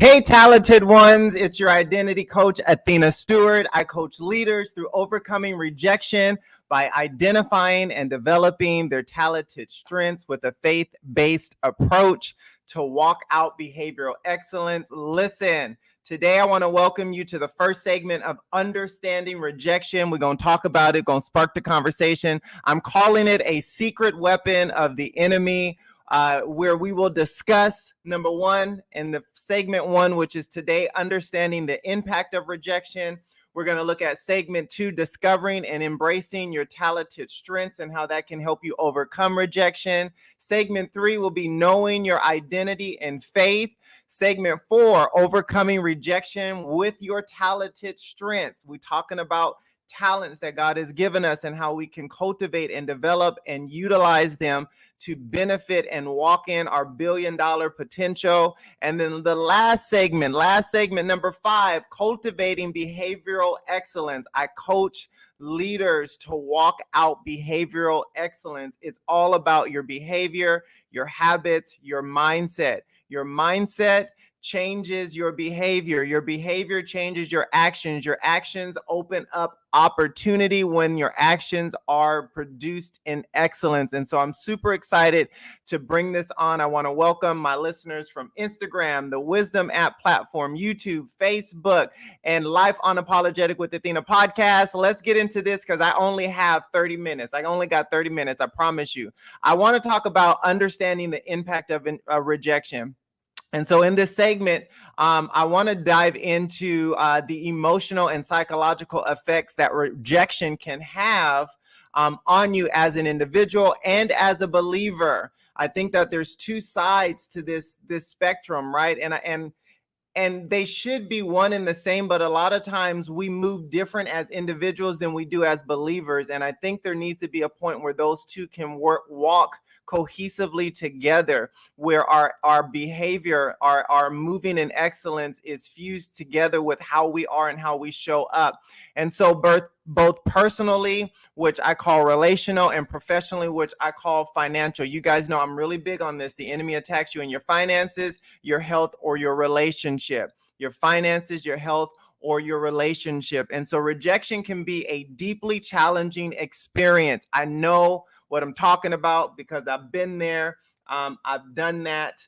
Hey, talented ones, it's your identity coach, Athena Stewart. I coach leaders through overcoming rejection by identifying and developing their talented strengths with a faith-based approach to walk out behavioral excellence. Listen, today I want to welcome you to the first segment of Understanding Rejection. We're going to talk about it, going to spark the conversation. I'm calling it a secret weapon of the enemy. Where we will discuss number one in the segment one, which is today, understanding the impact of rejection. We're going to look at segment two, discovering and embracing your talented strengths and how that can help you overcome rejection. Segment three will be knowing your identity and faith. Segment four, overcoming rejection with your talented strengths. We're talking about talents that God has given us and how we can cultivate and develop and utilize them to benefit and walk in our billion-dollar potential. And then the last segment number five, cultivating behavioral excellence. I coach leaders to walk out behavioral excellence. It's all about your behavior, your habits, your mindset. Your mindset changes your behavior. Your behavior changes your actions. Your actions open up opportunity when your actions are produced in excellence. And so I'm super excited to bring this on. I want to welcome my listeners from Instagram, the Wisdom app platform, YouTube, Facebook, and Life Unapologetic with Athena podcast. Let's get into this because I only have 30 minutes. I only got 30 minutes. I promise you. I want to talk about understanding the impact of rejection. And so in this segment, I want to dive into the emotional and psychological effects that rejection can have on you as an individual and as a believer. I think that there's two sides to this spectrum, right? And they should be one and the same, but a lot of times we move different as individuals than we do as believers. And I think there needs to be a point where those two can walk cohesively together, where our behavior, our moving in excellence is fused together with how we are and how we show up. And so both personally, which I call relational, and professionally, which I call financial. You guys know I'm really big on this. The enemy attacks you in your finances, your health, or your relationship. Your finances, your health, or your relationship. And so rejection can be a deeply challenging experience. I know what I'm talking about because I've been there. I've done that.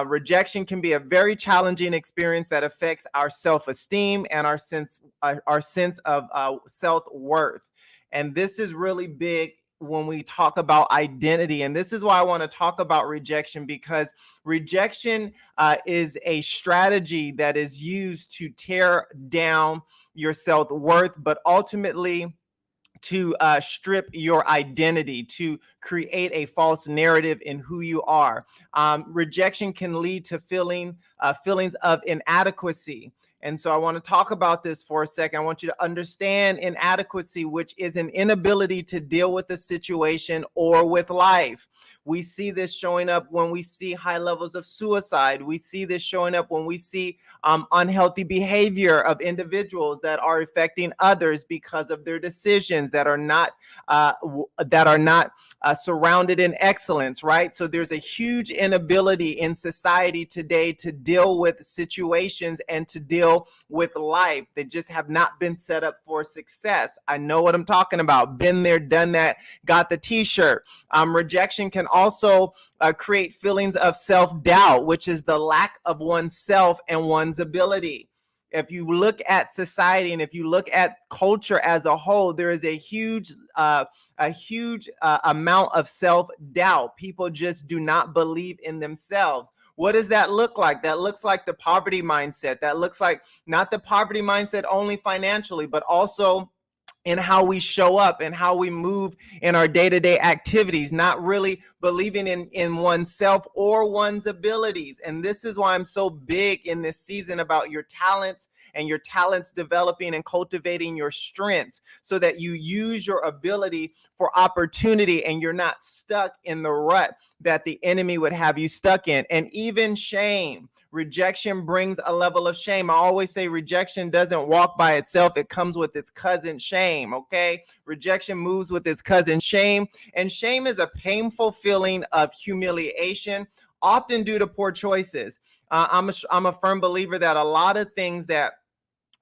Rejection can be a very challenging experience that affects our self-esteem and our sense of self-worth. And this is really big when we talk about identity. And this is why I want to talk about rejection, because rejection is a strategy that is used to tear down your self-worth, but ultimately to strip your identity, to create a false narrative in who you are. Rejection can lead to feelings of inadequacy. And so I want to talk about this for a second. I want you to understand inadequacy, which is an inability to deal with a situation or with life. We see this showing up when we see high levels of suicide. We see this showing up when we see unhealthy behavior of individuals that are affecting others because of their decisions that are not surrounded in excellence, right? So there's a huge inability in society today to deal with situations and to deal with life that just have not been set up for success. I know what I'm talking about. Been there, done that, got the t-shirt. Rejection can also create feelings of self-doubt, which is the lack of oneself and one's ability. If you look at society and if you look at culture as a whole, there is a huge amount of self-doubt. People just do not believe in themselves. What does that look like? That looks like the poverty mindset. That looks like not the poverty mindset only financially, but also in how we show up and how we move in our day-to-day activities, not really believing in oneself or one's abilities. And this is why I'm so big in this season about your talents and your talents developing and cultivating your strengths so that you use your ability for opportunity and you're not stuck in the rut that the enemy would have you stuck in. And even shame. Rejection brings a level of shame. I always say rejection doesn't walk by itself. It comes with its cousin shame, okay? Rejection moves with its cousin shame. And shame is a painful feeling of humiliation, often due to poor choices. I'm a firm believer that a lot of things that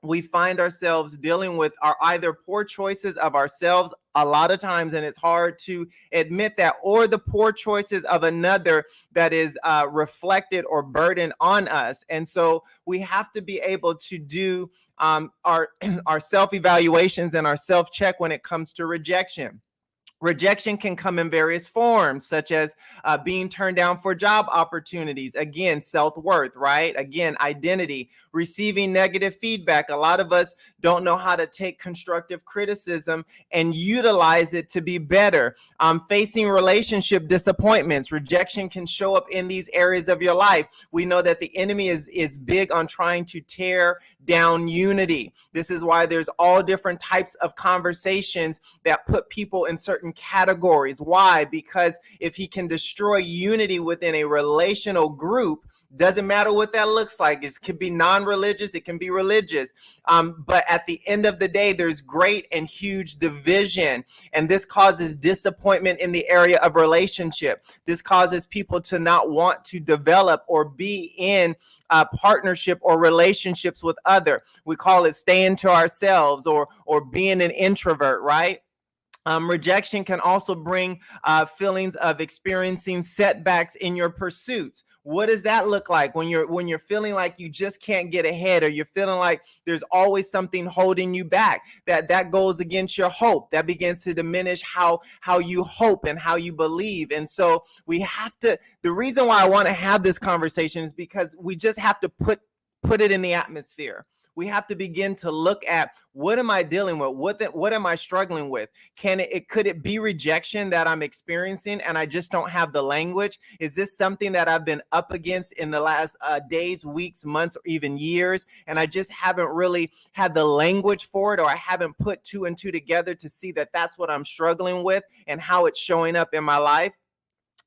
we find ourselves dealing with are either poor choices of ourselves a lot of times, and it's hard to admit that, or the poor choices of another that is reflected or burdened on us. And so we have to be able to do our our self-evaluations and our self-check when it comes to rejection. Rejection can come in various forms, such as being turned down for job opportunities. Again, self-worth, right? Again, identity, receiving negative feedback. A lot of us don't know how to take constructive criticism and utilize it to be better. Facing relationship disappointments. Rejection can show up in these areas of your life. We know that the enemy is big on trying to tear down unity. This is why there's all different types of conversations that put people in certain categories. Why? Because if he can destroy unity within a relational group, doesn't matter what that looks like. It could be non-religious, it can be religious. But at the end of the day, there's great and huge division. And this causes disappointment in the area of relationship. This causes people to not want to develop or be in partnership or relationships with other. We call it staying to ourselves or being an introvert, right? Rejection can also bring feelings of experiencing setbacks in your pursuits. What does that look like when you're feeling like you just can't get ahead, or you're feeling like there's always something holding you back? That goes against your hope. That begins to diminish how you hope and how you believe. And so we have to. The reason why I want to have this conversation is because we just have to put it in the atmosphere. We have to begin to look at, what am I dealing with? What am I struggling with? Could it be rejection that I'm experiencing and I just don't have the language? Is this something that I've been up against in the last days, weeks, months, or even years, and I just haven't really had the language for it, or I haven't put two and two together to see that that's what I'm struggling with and how it's showing up in my life?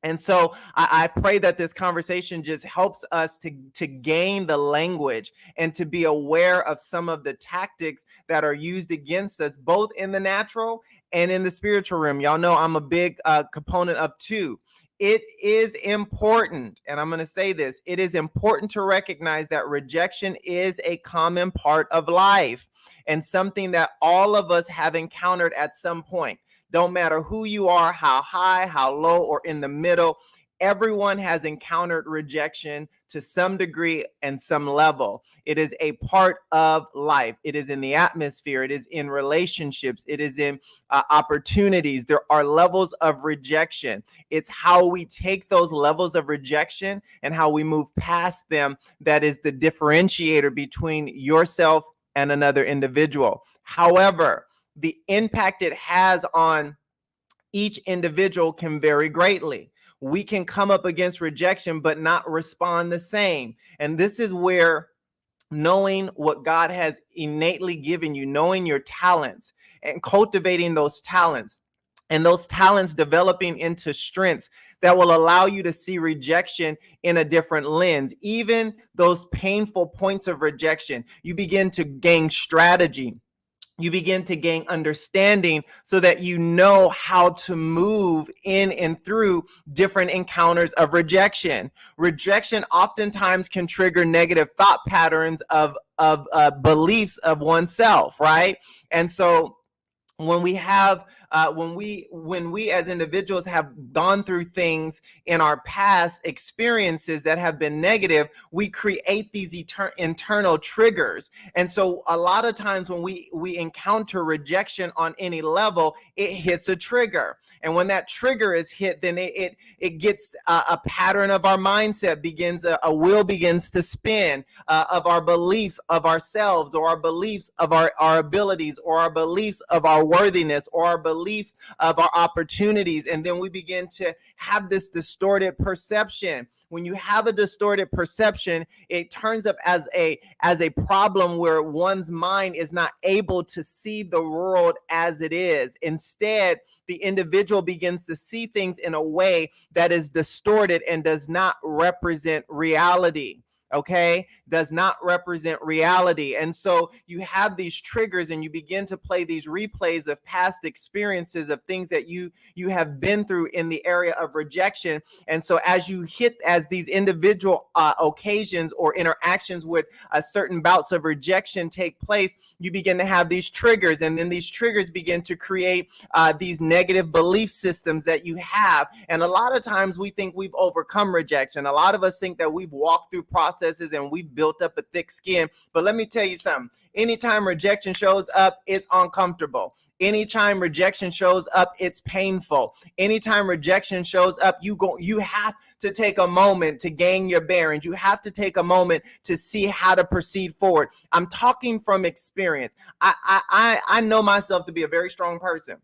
And so I pray that this conversation just helps us to gain the language and to be aware of some of the tactics that are used against us, both in the natural and in the spiritual realm. Y'all know I'm a big component of two. It is important, and I'm going to say this, it is important to recognize that rejection is a common part of life and something that all of us have encountered at some point. Don't matter who you are, how high, how low, or in the middle, everyone has encountered rejection to some degree and some level. It is a part of life. It is in the atmosphere. It is in relationships. It is in opportunities. There are levels of rejection. It's how we take those levels of rejection and how we move past them that is the differentiator between yourself and another individual. However, the impact it has on each individual can vary greatly. We can come up against rejection but not respond the same. And this is where knowing what God has innately given you, knowing your talents and cultivating those talents, and those talents developing into strengths that will allow you to see rejection in a different lens. Even those painful points of rejection, you begin to gain strategy. You begin to gain understanding so that you know how to move in and through different encounters of rejection. Rejection oftentimes can trigger negative thought patterns of beliefs of oneself, right? And so when we have when we as individuals have gone through things in our past experiences that have been negative, we create these internal triggers. And so a lot of times when we encounter rejection on any level, it hits a trigger. And when that trigger is hit, then it gets a pattern of our mindset begins, a wheel begins to spin of our beliefs of ourselves, or our beliefs of our abilities, or our beliefs of our worthiness, or our belief of our opportunities. And then we begin to have this distorted perception. When you have a distorted perception, it turns up as a problem where one's mind is not able to see the world as it is. Instead, the individual begins to see things in a way that is distorted and does not represent reality. okay, does not represent reality. And so you have these triggers and you begin to play these replays of past experiences of things that you have been through in the area of rejection. And so as these individual occasions or interactions with certain bouts of rejection take place, you begin to have these triggers, and then these triggers begin to create these negative belief systems that you have. And a lot of times we think we've overcome rejection. A lot of us think that we've walked through processes and we've built up a thick skin. But let me tell you something. Anytime rejection shows up, it's uncomfortable. Anytime rejection shows up, it's painful. Anytime rejection shows up, you have to take a moment to gain your bearings. You have to take a moment to see how to proceed forward. I'm talking from experience. I know myself to be a very strong person.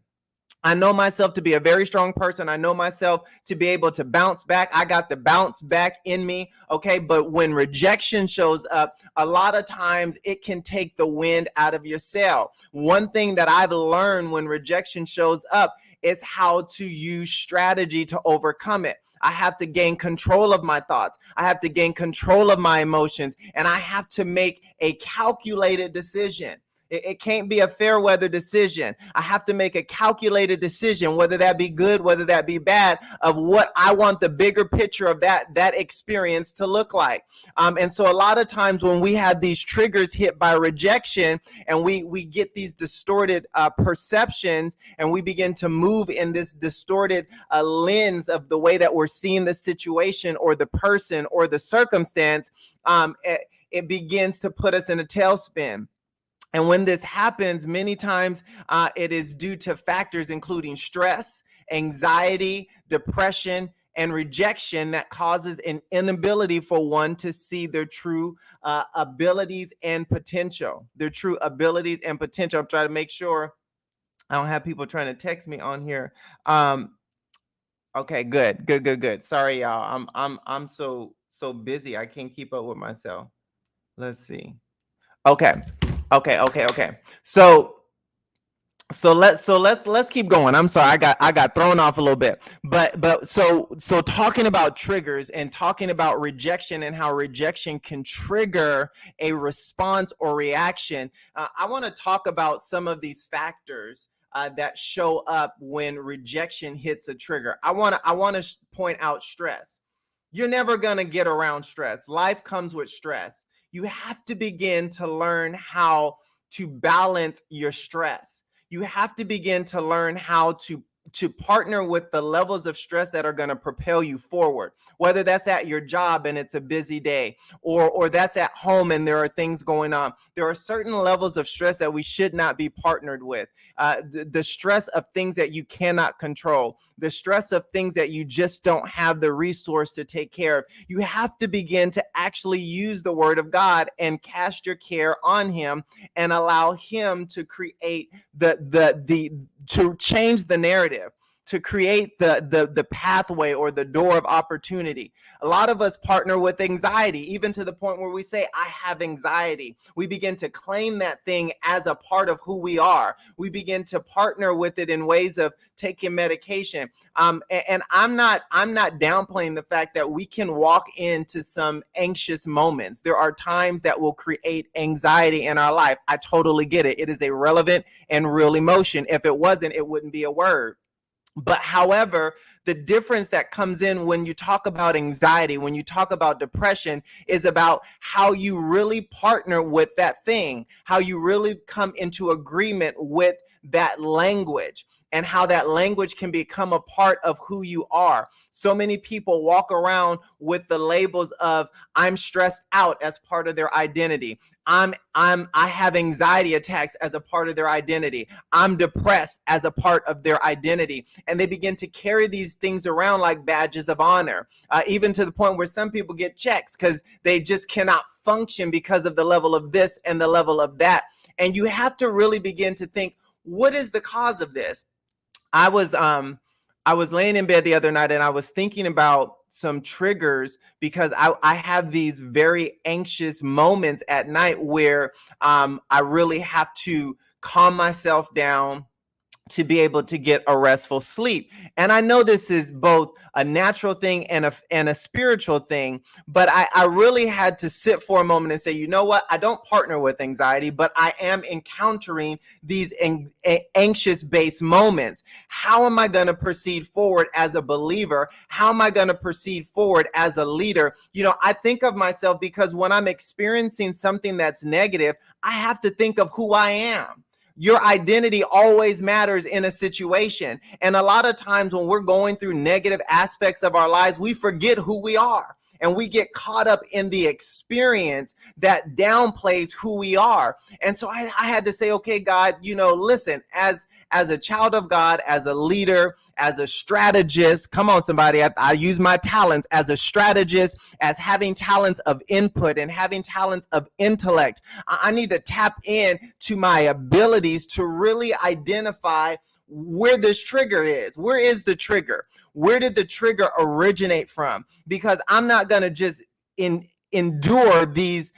I know myself to be a very strong person. I know myself to be able to bounce back. I got the bounce back in me. Okay. But when rejection shows up, a lot of times it can take the wind out of your sail. One thing that I've learned when rejection shows up is how to use strategy to overcome it. I have to gain control of my thoughts. I have to gain control of my emotions, and I have to make a calculated decision. It can't be a fair weather decision. I have to make a calculated decision, whether that be good, whether that be bad, of what I want the bigger picture of that experience to look like. And so a lot of times when we have these triggers hit by rejection and we get these distorted perceptions, and we begin to move in this distorted lens of the way that we're seeing the situation or the person or the circumstance, it begins to put us in a tailspin. And when this happens, many times it is due to factors including stress, anxiety, depression, and rejection that causes an inability for one to see their true abilities and potential. Their true abilities and potential. I'm trying to make sure I don't have people trying to text me on here. Okay, good. Sorry, y'all. I'm so busy. I can't keep up with myself. Let's see. Okay. So let's keep going. I'm sorry, I got thrown off a little bit. But so talking about triggers and talking about rejection and how rejection can trigger a response or reaction. I want to talk about some of these factors that show up when rejection hits a trigger. I want to point out stress. You're never going to get around stress. Life comes with stress. You have to begin to learn how to balance your stress. You have to begin to learn how to partner with the levels of stress that are going to propel you forward, whether that's at your job and it's a busy day, or that's at home and there are things going on. There are certain levels of stress that we should not be partnered with. The stress of things that you cannot control, the stress of things that you just don't have the resource to take care of. You have to begin to actually use the word of God and cast your care on him and allow him to create to change the narrative, to create the pathway or the door of opportunity. A lot of us partner with anxiety, even to the point where we say, I have anxiety. We begin to claim that thing as a part of who we are. We begin to partner with it in ways of taking medication. And I'm not downplaying the fact that we can walk into some anxious moments. There are times that will create anxiety in our life. I totally get it. It is a relevant and real emotion. If it wasn't, it wouldn't be a word. But however, the difference that comes in when you talk about anxiety, when you talk about depression, is about how you really partner with that thing, how you really come into agreement with that language, and how that language can become a part of who you are. So many people walk around with the labels of I'm stressed out as part of their identity. I have anxiety attacks as a part of their identity. I'm depressed as a part of their identity. And they begin to carry these things around like badges of honor, even to the point where some people get checks because they just cannot function because of the level of this and the level of that. And you have to really begin to think, what is the cause of this? I was laying in bed the other night and I was thinking about some triggers because I have these very anxious moments at night where I really have to calm myself down, to be able to get a restful sleep. And I know this is both a natural thing and a spiritual thing, but I really had to sit for a moment and say, you know what? I don't partner with anxiety, but I am encountering these anxious-based moments. How am I going to proceed forward as a believer? How am I going to proceed forward as a leader? You know, I think of myself, because when I'm experiencing something that's negative, I have to think of who I am. Your identity always matters in a situation. And a lot of times when we're going through negative aspects of our lives, we forget who we are. And we get caught up in the experience that downplays who we are. And so I had to say, okay, God, you know, listen, as a child of God, as a leader, as a strategist, come on, somebody, I use my talents as a strategist, as having talents of input and having talents of intellect. I need to tap in to my abilities to really identify where this trigger is. Where is the trigger? Where did the trigger originate from? Because I'm not going to just endure these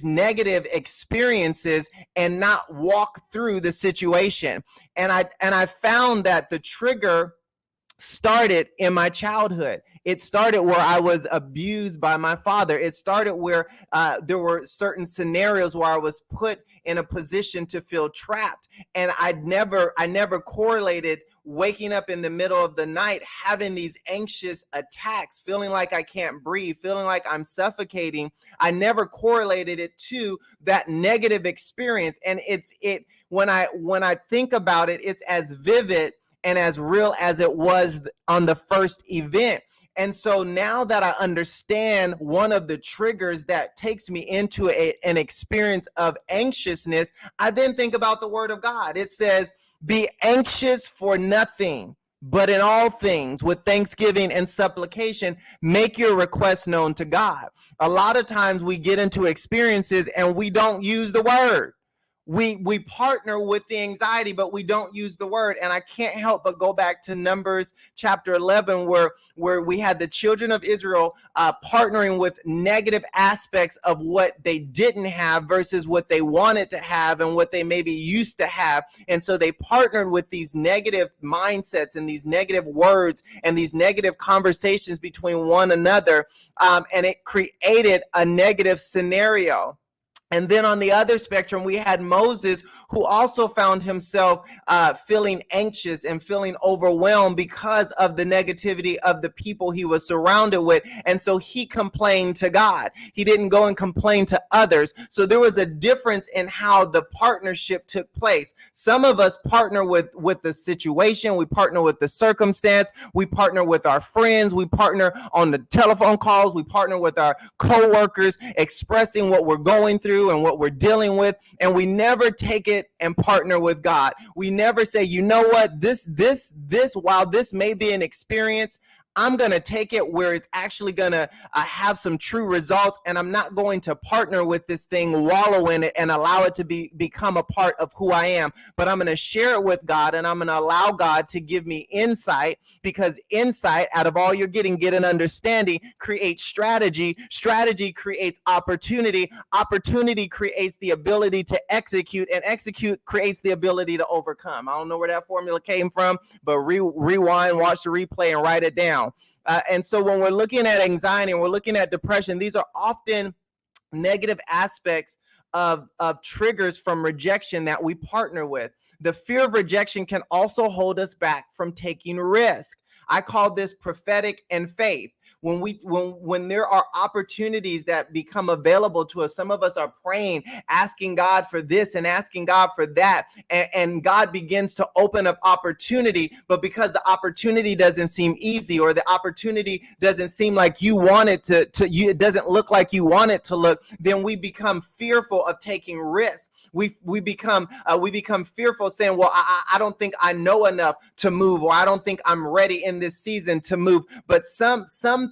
negative experiences and not walk through the situation. And I found that the trigger started in my childhood. It started where I was abused by my father. It started where there were certain scenarios where I was put in a position to feel trapped. And I never correlated waking up in the middle of the night, having these anxious attacks, feeling like I can't breathe, feeling like I'm suffocating. I never correlated it to that negative experience. And when I think about it, it's as vivid and as real as it was on the first event. And so now that I understand one of the triggers that takes me into an experience of anxiousness, I then think about the word of God. It says, be anxious for nothing, but in all things with thanksgiving and supplication, make your requests known to God. A lot of times we get into experiences and we don't use the word. We partner with the anxiety, but we don't use the word. And I can't help but go back to Numbers chapter 11, where we had the children of Israel partnering with negative aspects of what they didn't have versus what they wanted to have and what they maybe used to have. And so they partnered with these negative mindsets and these negative words and these negative conversations between one another. And it created a negative scenario. And then on the other spectrum, we had Moses, who also found himself feeling anxious and feeling overwhelmed because of the negativity of the people he was surrounded with. And so he complained to God. He didn't go and complain to others. So there was a difference in how the partnership took place. Some of us partner with the situation. We partner with the circumstance. We partner with our friends. We partner on the telephone calls. We partner with our coworkers, expressing what we're going through and what we're dealing with, and we never take it and partner with God. We never say, you know what, this while this may be an experience, I'm going to take it where it's actually going to have some true results, and I'm not going to partner with this thing, wallow in it, and allow it to become a part of who I am. But I'm going to share it with God, and I'm going to allow God to give me insight, because insight, out of all you're getting, get an understanding, creates strategy. Strategy creates opportunity. Opportunity creates the ability to execute, and execute creates the ability to overcome. I don't know where that formula came from, but rewind, watch the replay, and write it down. And so when we're looking at anxiety and we're looking at depression, these are often negative aspects of triggers from rejection that we partner with. The fear of rejection can also hold us back from taking risk. I call this prophetic and faith. When there are opportunities that become available to us, some of us are praying, asking God for this and asking God for that, and God begins to open up opportunity. But because the opportunity doesn't seem easy, or the opportunity doesn't seem like you want it to it doesn't look like you want it to look, then we become fearful of taking risks. We become fearful, saying, well, I don't think I know enough to move, or I don't think I'm ready in this season to move. But some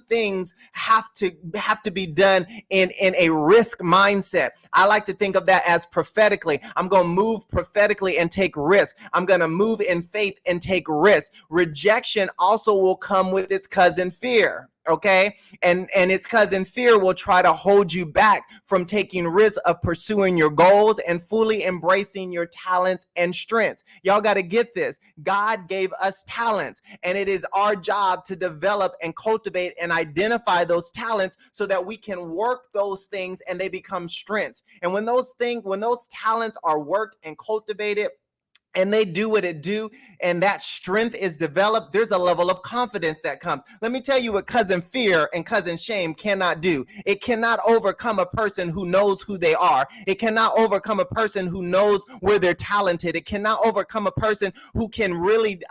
things have to be done in a risk mindset. I like to think of that as prophetically. I'm going to move prophetically and take risk. I'm going to move in faith and take risk. Rejection also will come with its cousin, fear. okay? And it's cousin fear will try to hold you back from taking risks of pursuing your goals and fully embracing your talents and strengths. Y'all got to get this. God gave us talents, and it is our job to develop and cultivate and identify those talents so that we can work those things and they become strengths. And when those talents are worked and cultivated, and they do what it do, and that strength is developed, there's a level of confidence that comes. Let me tell you what cousin fear and cousin shame cannot do. It cannot overcome a person who knows who they are. It cannot overcome a person who knows where they're talented. It cannot overcome a person who can really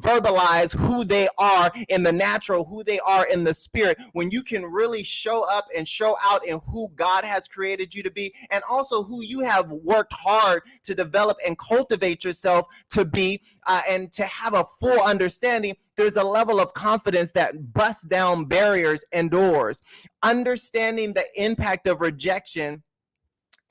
verbalize who they are in the natural, who they are in the spirit. When you can really show up and show out in who God has created you to be, and also who you have worked hard to develop and cultivate yourself to be, and to have a full understanding, there's a level of confidence that busts down barriers and doors. Understanding the impact of rejection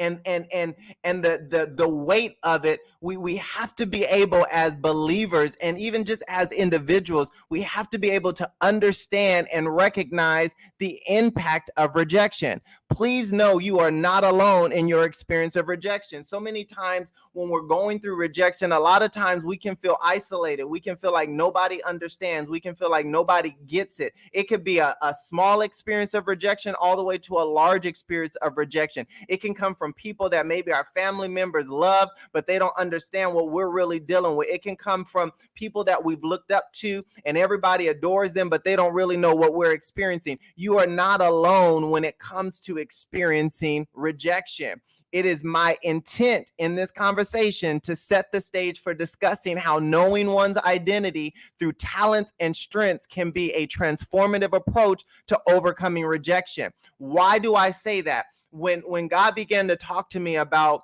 and the weight of it, we have to be able, as believers and even just as individuals, we have to be able to understand and recognize the impact of rejection. Please know you are not alone in your experience of rejection. So many times when we're going through rejection, a lot of times we can feel isolated. We can feel like nobody understands. We can feel like nobody gets it. It could be a small experience of rejection all the way to a large experience of rejection. It can come from people that maybe our family members love, but they don't understand what we're really dealing with. It can come from people that we've looked up to and everybody adores them, but they don't really know what we're experiencing. You are not alone when it comes to experiencing rejection. It is my intent in this conversation to set the stage for discussing how knowing one's identity through talents and strengths can be a transformative approach to overcoming rejection. Why do I say that? When God began to talk to me about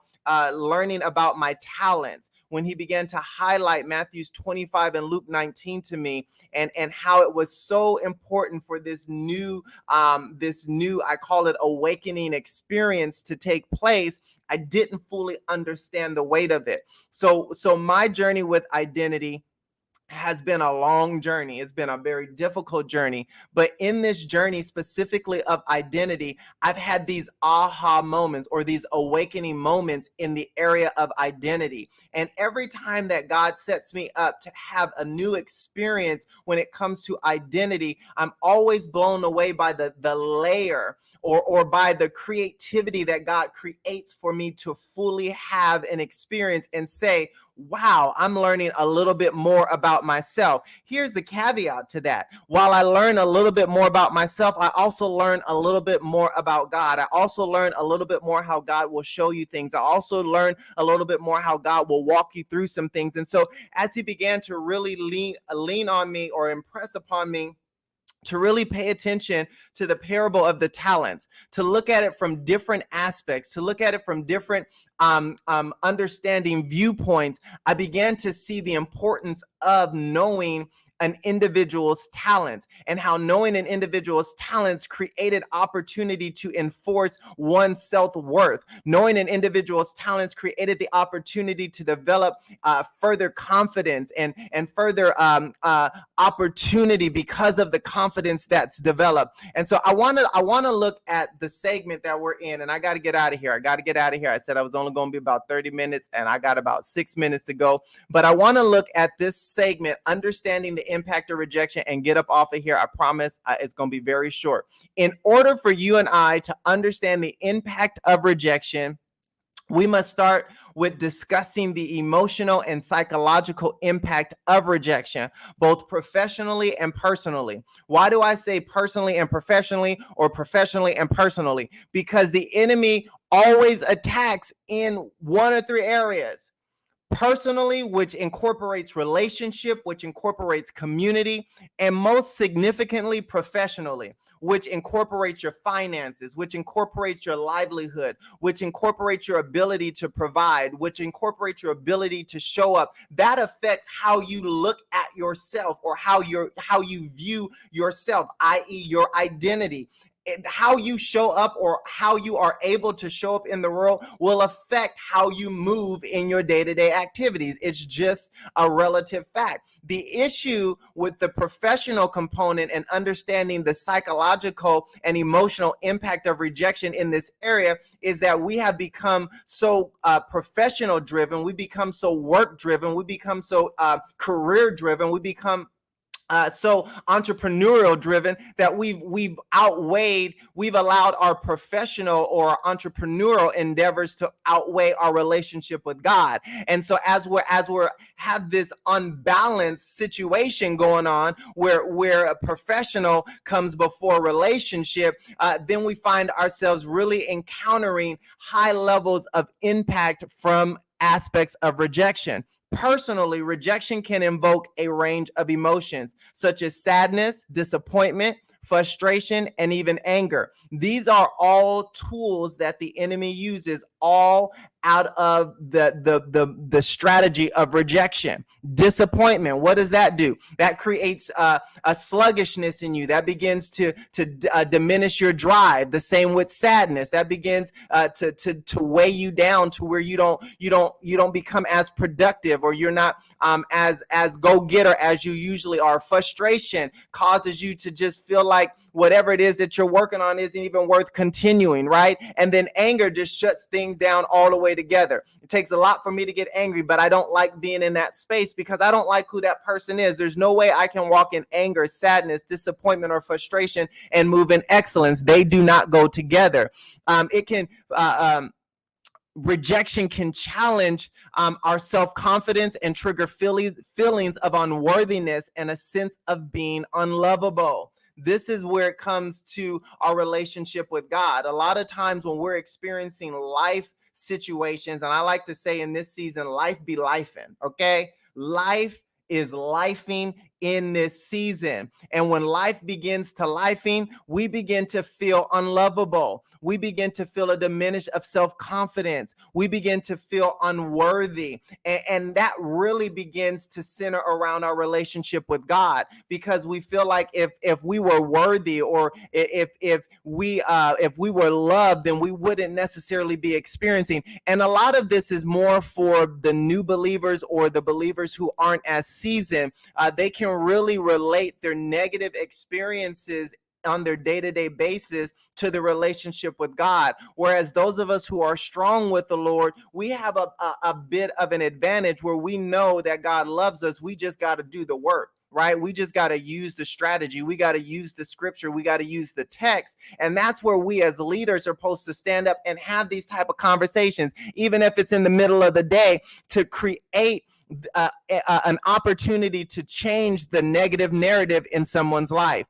learning about my talents, when he began to highlight Matthew 25 and Luke 19 to me, and how it was so important for this new, I call it awakening experience to take place, I didn't fully understand the weight of it. So my journey with identity has been a long journey. It's been a very difficult journey. But in this journey, specifically of identity, I've had these aha moments or these awakening moments in the area of identity. And every time that God sets me up to have a new experience when it comes to identity, I'm always blown away by the layer or by the creativity that God creates for me to fully have an experience and say, wow, I'm learning a little bit more about myself. Here's the caveat to that. While I learn a little bit more about myself, I also learn a little bit more about God. I also learn a little bit more how God will show you things. I also learn a little bit more how God will walk you through some things. And so as he began to really lean on me or impress upon me to really pay attention to the parable of the talents, to look at it from different aspects, to look at it from different understanding viewpoints, I began to see the importance of knowing an individual's talents and how knowing an individual's talents created opportunity to enforce one's self-worth. Knowing an individual's talents created the opportunity to develop further confidence and further opportunity because of the confidence that's developed. And so I want to look at the segment that we're in, and I got to get out of here. I said I was only going to be about 30 minutes, and I got about 6 minutes to go. But I want to look at this segment, understanding the impact of rejection, and get up off of here. I promise it's going to be very short. In order for you and I to understand the impact of rejection, we must start with discussing the emotional and psychological impact of rejection, both professionally and personally. Why do I say personally and professionally, or professionally and personally? Because the enemy always attacks in one of three areas. Personally, which incorporates relationship, which incorporates community, and most significantly, professionally, which incorporates your finances, which incorporates your livelihood, which incorporates your ability to provide, which incorporates your ability to show up. That affects how you look at yourself, or how you view yourself, i.e. your identity. how you show up or how you are able to show up in the world will affect how you move in your day-to-day activities. It's just a relative fact. The issue with the professional component and understanding the psychological and emotional impact of rejection in this area is that we have become so professional driven, we become so work driven, we become so career driven, we become so entrepreneurial driven that we've allowed our professional or entrepreneurial endeavors to outweigh our relationship with God. And so as we're have this unbalanced situation going on where a professional comes before relationship, then we find ourselves really encountering high levels of impact from aspects of rejection. Personally, rejection can invoke a range of emotions such as sadness, disappointment, frustration, and even anger. These are all tools that the enemy uses, all out of the strategy of rejection. Disappointment, what does that do? That creates a sluggishness in you. That begins to diminish your drive. The same with sadness. That begins to weigh you down to where you don't become as productive, or you're not as go-getter as you usually are. Frustration causes you to just feel like whatever it is that you're working on isn't even worth continuing, right? And then anger just shuts things down all the way together. It takes a lot for me to get angry, but I don't like being in that space because I don't like who that person is. There's no way I can walk in anger, sadness, disappointment, or frustration and move in excellence. They do not go together. Rejection can challenge our self-confidence and trigger feelings of unworthiness and a sense of being unlovable. This is where it comes to our relationship with God. A lot of times when we're experiencing life situations, and I like to say in this season, life be lifing, okay? Life is lifing in this season. And when life begins to lifing, we begin to feel unlovable. We begin to feel a diminish of self-confidence. We begin to feel unworthy. And that really begins to center around our relationship with God, because we feel like if we were worthy, or if we were loved, then we wouldn't necessarily be experiencing. And a lot of this is more for the new believers or the believers who aren't as seasoned. They can really relate their negative experiences on their day-to-day basis to the relationship with God. Whereas those of us who are strong with the Lord, we have a bit of an advantage where we know that God loves us. We just got to do the work, right? We just got to use the strategy. We got to use the scripture. We got to use the text. And that's where we as leaders are supposed to stand up and have these type of conversations, even if it's in the middle of the day, to create an opportunity to change the negative narrative in someone's life.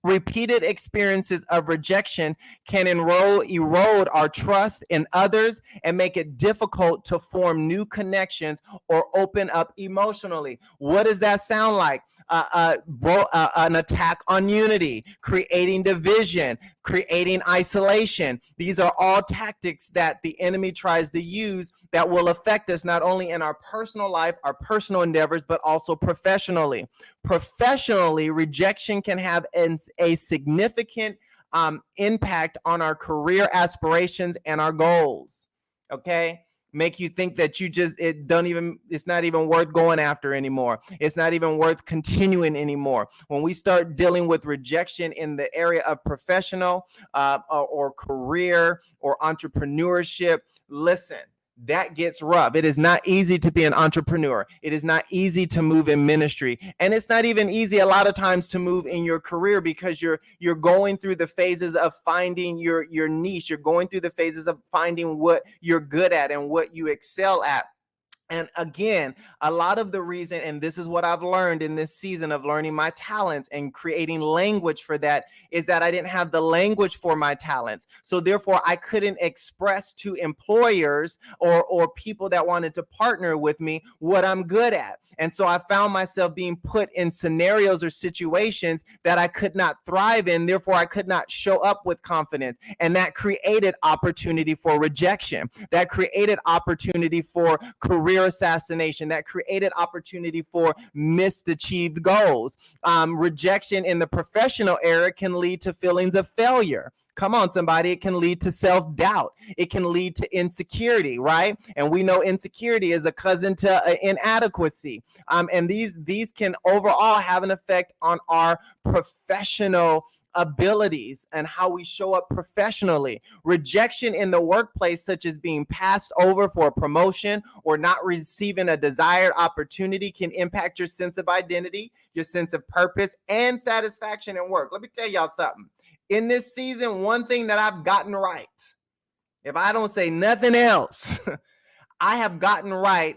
Repeated experiences of rejection can erode our trust in others and make it difficult to form new connections or open up emotionally. What does that sound like? An attack on unity, creating division, creating isolation. These are all tactics that the enemy tries to use that will affect us not only in our personal life, our personal endeavors, but also professionally. Professionally, rejection can have a significant impact on our career aspirations and our goals. Okay? Make you think that it's not even worth going after anymore. It's not even worth continuing anymore. When we start dealing with rejection in the area of professional or career or entrepreneurship, listen, that gets rough. It is not easy to be an entrepreneur. It is not easy to move in ministry. And it's not even easy a lot of times to move in your career, because you're going through the phases of finding your niche. You're going through the phases of finding what you're good at and what you excel at. And again, a lot of the reason, and this is what I've learned in this season of learning my talents and creating language for that, is that I didn't have the language for my talents. So therefore, I couldn't express to employers or people that wanted to partner with me what I'm good at. And so I found myself being put in scenarios or situations that I could not thrive in. Therefore, I could not show up with confidence. And that created opportunity for rejection. That created opportunity for career career assassination, that created opportunity for missed achieved goals. Rejection in the professional area can lead to feelings of failure. Come on, somebody. It can lead to self-doubt. It can lead to insecurity, right? And we know insecurity is a cousin to inadequacy. And these can overall have an effect on our professional abilities and how we show up professionally. Rejection in the workplace, such as being passed over for a promotion or not receiving a desired opportunity, can impact your sense of identity, your sense of purpose, and satisfaction in work. Let me tell y'all something. In this season, one thing that I've gotten right, if I don't say nothing else, I have gotten right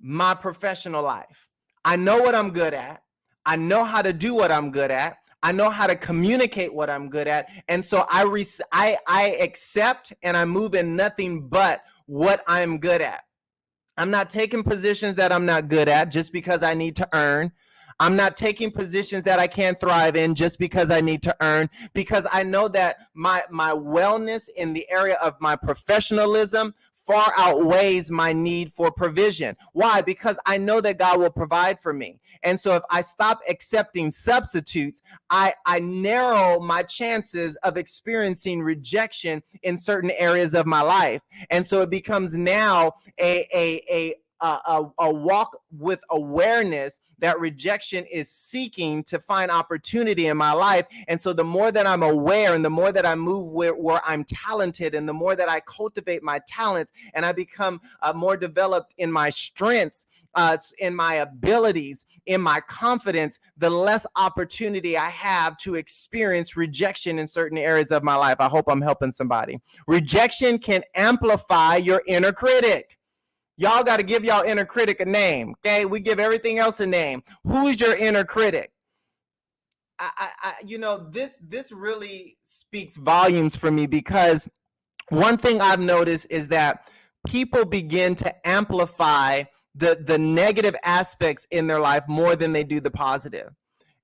my professional life. I know what I'm good at. I know how to do what I'm good at. I know how to communicate what I'm good at. And so I accept and I move in nothing but what I'm good at. I'm not taking positions that I'm not good at just because I need to earn. I'm not taking positions that I can't thrive in just because I need to earn, because I know that my wellness in the area of my professionalism far outweighs my need for provision. Why? Because I know that God will provide for me. And so if I stop accepting substitutes, I narrow my chances of experiencing rejection in certain areas of my life. And so it becomes now a walk with awareness that rejection is seeking to find opportunity in my life. And so the more that I'm aware and the more that I move where I'm talented and the more that I cultivate my talents and I become more developed in my strengths, in my abilities, in my confidence, the less opportunity I have to experience rejection in certain areas of my life. I hope I'm helping somebody. Rejection can amplify your inner critic. Y'all got to give y'all inner critic a name, okay? We give everything else a name. Who's your inner critic? This really speaks volumes for me, because one thing I've noticed is that people begin to amplify the negative aspects in their life more than they do the positive.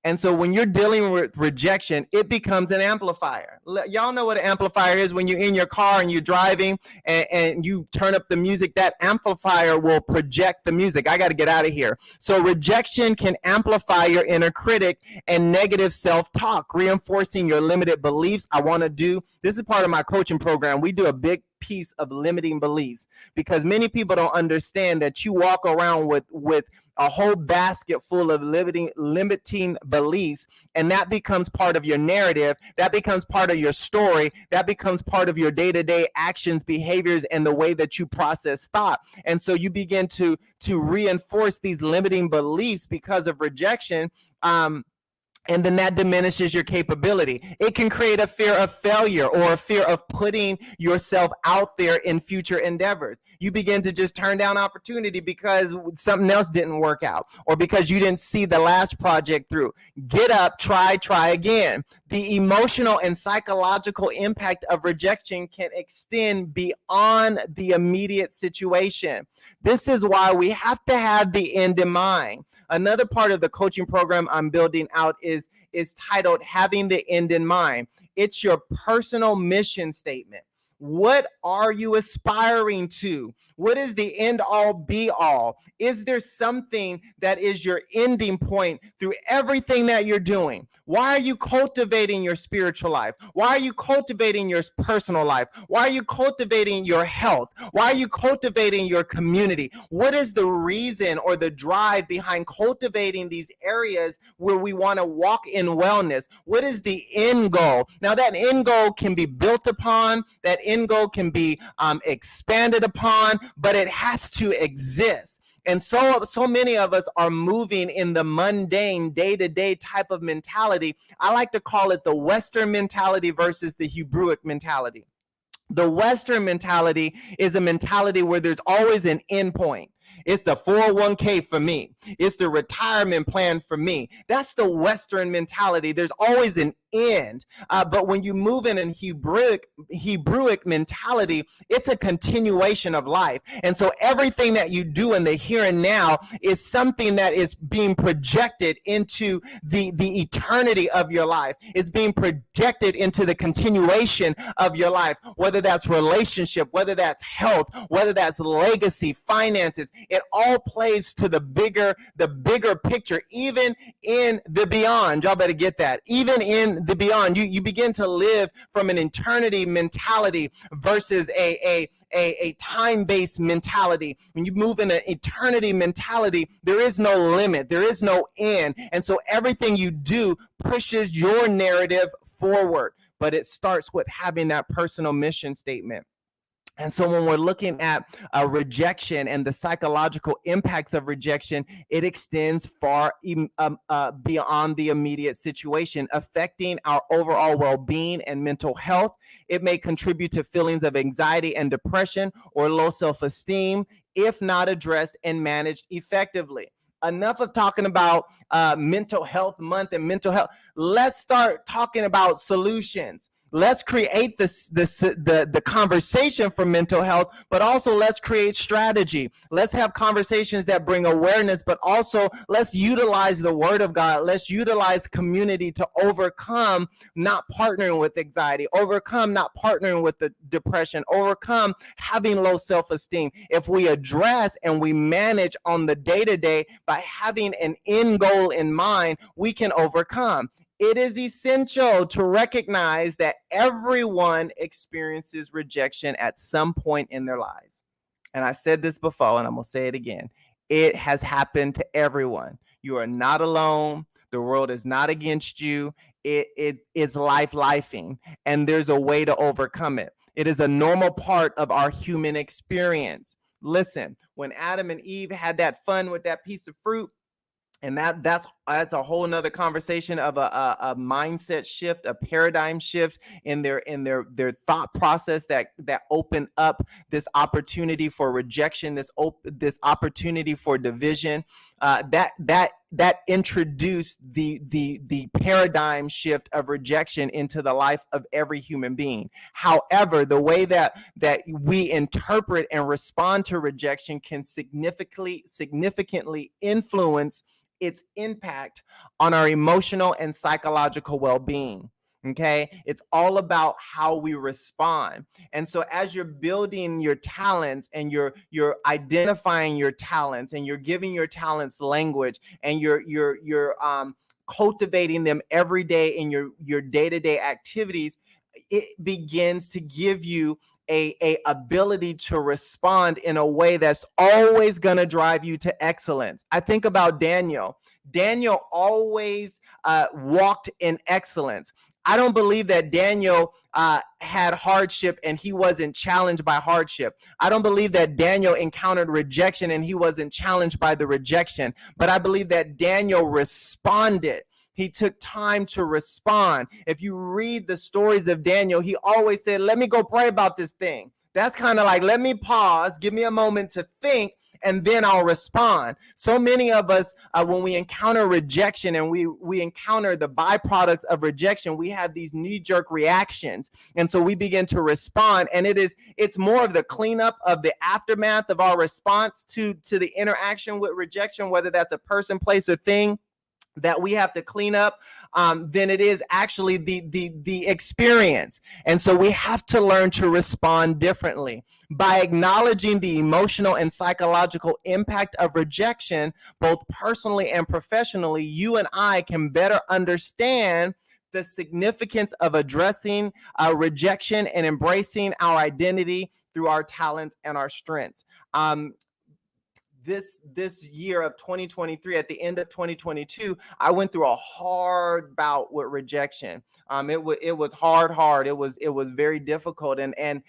And so when you're dealing with rejection, it becomes an amplifier. Y'all know what an amplifier is. When you're in your car and you're driving and you turn up the music, that amplifier will project the music. I got to get out of here. So rejection can amplify your inner critic and negative self-talk, reinforcing your limited beliefs. This is part of my coaching program. We do a big piece of limiting beliefs, because many people don't understand that you walk around with a whole basket full of limiting beliefs, and that becomes part of your narrative, that becomes part of your story, that becomes part of your day-to-day actions, behaviors, and the way that you process thought. And so you begin to reinforce these limiting beliefs because of rejection, and then that diminishes your capability. It can create a fear of failure or a fear of putting yourself out there in future endeavors. You begin to just turn down opportunity because something else didn't work out, or because you didn't see the last project through. Get up, try again. The emotional and psychological impact of rejection can extend beyond the immediate situation. This is why we have to have the end in mind. Another part of the coaching program I'm building out is titled Having the End in Mind. It's your personal mission statement. What are you aspiring to? What is the end all be all? Is there something that is your ending point through everything that you're doing? Why are you cultivating your spiritual life? Why are you cultivating your personal life? Why are you cultivating your health? Why are you cultivating your community? What is the reason or the drive behind cultivating these areas where we want to walk in wellness? What is the end goal? Now, that end goal can be built upon, that end goal can be expanded upon, but it has to exist. And so many of us are moving in the mundane, day-to-day type of mentality. I like to call it the Western mentality versus the Hebrewic mentality. The Western mentality is a mentality where there's always an end point. It's the 401k for me. It's the retirement plan for me. That's the Western mentality. There's always an end. But when you move in a Hebrewic mentality, it's a continuation of life. And so everything that you do in the here and now is something that is being projected into the eternity of your life. It's being projected into the continuation of your life, whether that's relationship, whether that's health, whether that's legacy, finances. It all plays to the bigger picture, even in the beyond. Y'all better get that. Even in the beyond, you begin to live from an eternity mentality versus a time-based mentality. When you move in an eternity mentality, there is no limit, there is no end. And so everything you do pushes your narrative forward. But it starts with having that personal mission statement. And so when we're looking at rejection and the psychological impacts of rejection, it extends far beyond the immediate situation, affecting our overall well-being and mental health. It may contribute to feelings of anxiety and depression or low self-esteem if not addressed and managed effectively. Enough of talking about mental health month and mental health. Let's start talking about solutions. Let's create the conversation for mental health, but also let's create strategy. Let's have conversations that bring awareness, but also let's utilize the word of God. Let's utilize community to overcome not partnering with anxiety, overcome not partnering with the depression, overcome having low self-esteem. If we address and we manage on the day-to-day by having an end goal in mind, we can overcome. It is essential to recognize that everyone experiences rejection at some point in their lives. And I said this before, and I'm going to say it again. It has happened to everyone. You are not alone. The world is not against you. It's lifing, and there's a way to overcome it. It is a normal part of our human experience. Listen, when Adam and Eve had that fun with that piece of fruit, and that's a whole nother conversation of a mindset shift, a paradigm shift in their thought process that opened up this opportunity for rejection, this opportunity for division. That introduced the paradigm shift of rejection into the life of every human being. However, the way that we interpret and respond to rejection can significantly influence its impact on our emotional and psychological well-being. Okay, it's all about how we respond. And so as you're building your talents and you're identifying your talents and you're giving your talents language and you're cultivating them every day in your day-to-day activities, it begins to give you a ability to respond in a way that's always going to drive you to excellence. I think about Daniel. Daniel always walked in excellence. I don't believe that Daniel had hardship and he wasn't challenged by hardship. I don't believe that Daniel encountered rejection and he wasn't challenged by the rejection. But I believe that Daniel responded. He took time to respond. If you read the stories of Daniel, he always said, let me go pray about this thing. That's kind of like, let me pause, give me a moment to think, and then I'll respond. So many of us, when we encounter rejection and we encounter the byproducts of rejection, we have these knee-jerk reactions. And so we begin to respond. And it's more of the cleanup of the aftermath of our response to the interaction with rejection, whether that's a person, place, or thing that we have to clean up, than it is actually the experience. And so we have to learn to respond differently. By acknowledging the emotional and psychological impact of rejection, both personally and professionally, you and I can better understand the significance of addressing rejection and embracing our identity through our talents and our strengths. This year of 2023, at the end of 2022, I went through a hard bout with rejection. It was hard. It was very difficult, and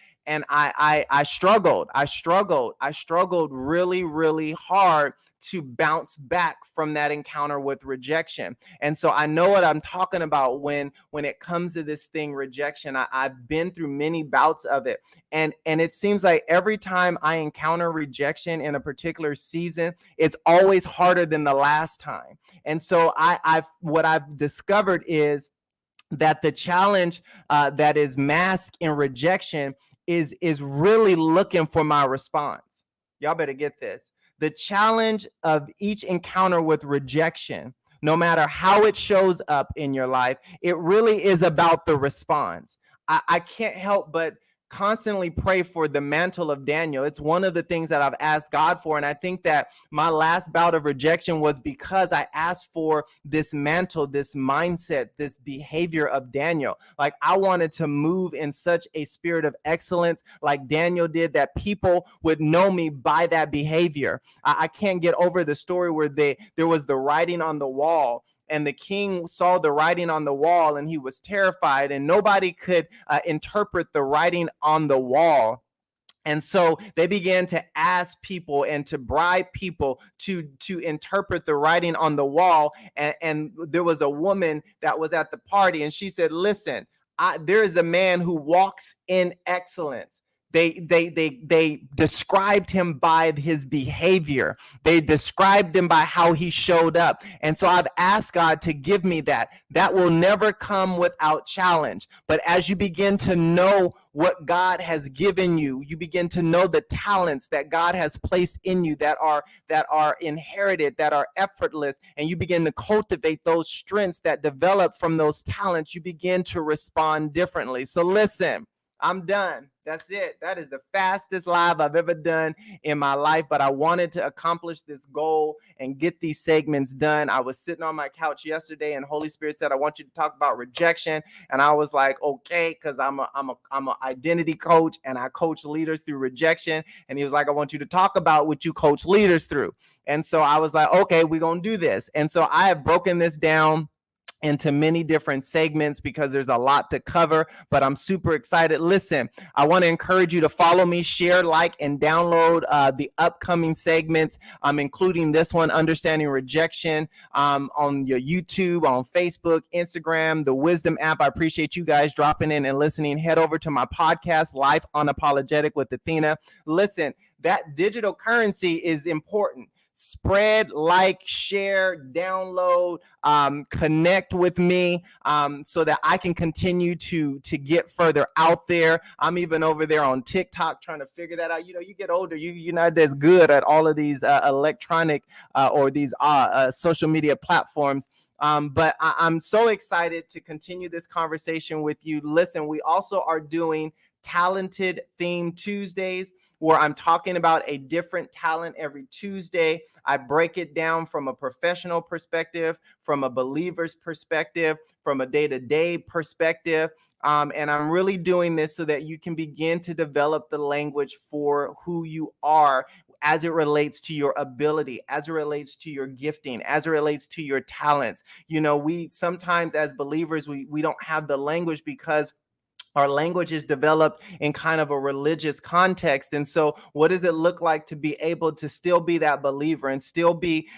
I struggled. I struggled really, really hard to bounce back from that encounter with rejection. And so I know what I'm talking about when it comes to this thing, rejection. I've been through many bouts of it. And it seems like every time I encounter rejection in a particular season, it's always harder than the last time. And so what I've discovered is that the challenge that is masked in rejection is really looking for my response. Y'all better get this. The challenge of each encounter with rejection, no matter how it shows up in your life, it really is about the response. I can't help but constantly pray for the mantle of Daniel. It's one of the things that I've asked God for. And I think that my last bout of rejection was because I asked for this mantle, this mindset, this behavior of Daniel. Like, I wanted to move in such a spirit of excellence like Daniel did, that people would know me by that behavior. I can't get over the story where there was the writing on the wall, and the king saw the writing on the wall and he was terrified, and nobody could interpret the writing on the wall. And so they began to ask people and to bribe people to interpret the writing on the wall. And there was a woman that was at the party, and she said, listen, there is a man who walks in excellence. They described him by his behavior. They described him by how he showed up. And so I've asked God to give me that. That will never come without challenge. But as you begin to know what God has given you, you begin to know the talents that God has placed in you that are inherited, that are effortless, and you begin to cultivate those strengths that develop from those talents, you begin to respond differently. So listen, I'm done. That's it. That is the fastest live I've ever done in my life, but I wanted to accomplish this goal and get these segments done. I was sitting on my couch yesterday, and Holy Spirit said, I want you to talk about rejection. And I was like, okay, because I'm a identity coach, and I coach leaders through rejection. And he was like, I want you to talk about what you coach leaders through. And so I was like, okay, we're going to do this. And so I have broken this down into many different segments because there's a lot to cover, but I'm super excited. Listen, I want to encourage you to follow me, share, like, and download the upcoming segments, including this one, Understanding Rejection, on your YouTube, on Facebook, Instagram, the Wisdom app. I appreciate you guys dropping in and listening. Head over to my podcast, Life Unapologetic with Athena. Listen, that digital currency is important. Spread, like, share, download, connect with me, so that I can continue to get further out there. I'm even over there on TikTok trying to figure that out. You know, you get older, you're not as good at all of these electronic or these social media platforms. But I'm so excited to continue this conversation with you. Listen, we also are doing Talented Theme Tuesdays, where I'm talking about a different talent every Tuesday. I break it down from a professional perspective, from a believer's perspective, from a day-to-day perspective. And I'm really doing this so that you can begin to develop the language for who you are as it relates to your ability, as it relates to your gifting, as it relates to your talents. You know, we sometimes as believers, we don't have the language because our language is developed in kind of a religious context. And so what does it look like to be able to still be that believer and still be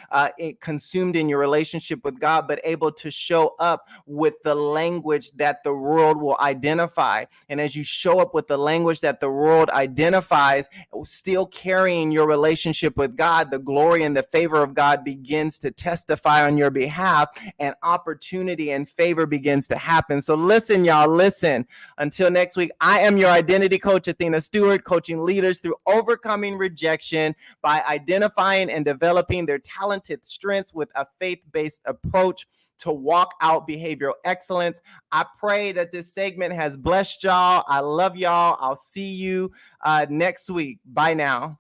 consumed in your relationship with God, but able to show up with the language that the world will identify? And as you show up with the language that the world identifies, still carrying your relationship with God, the glory and the favor of God begins to testify on your behalf, and opportunity and favor begins to happen. So listen, y'all, listen. Until next week, I am your identity coach, Athena Stewart, coaching leaders through overcoming rejection by identifying and developing their talented strengths with a faith-based approach to walk out behavioral excellence. I pray that this segment has blessed y'all. I love y'all. I'll see you next week. Bye now.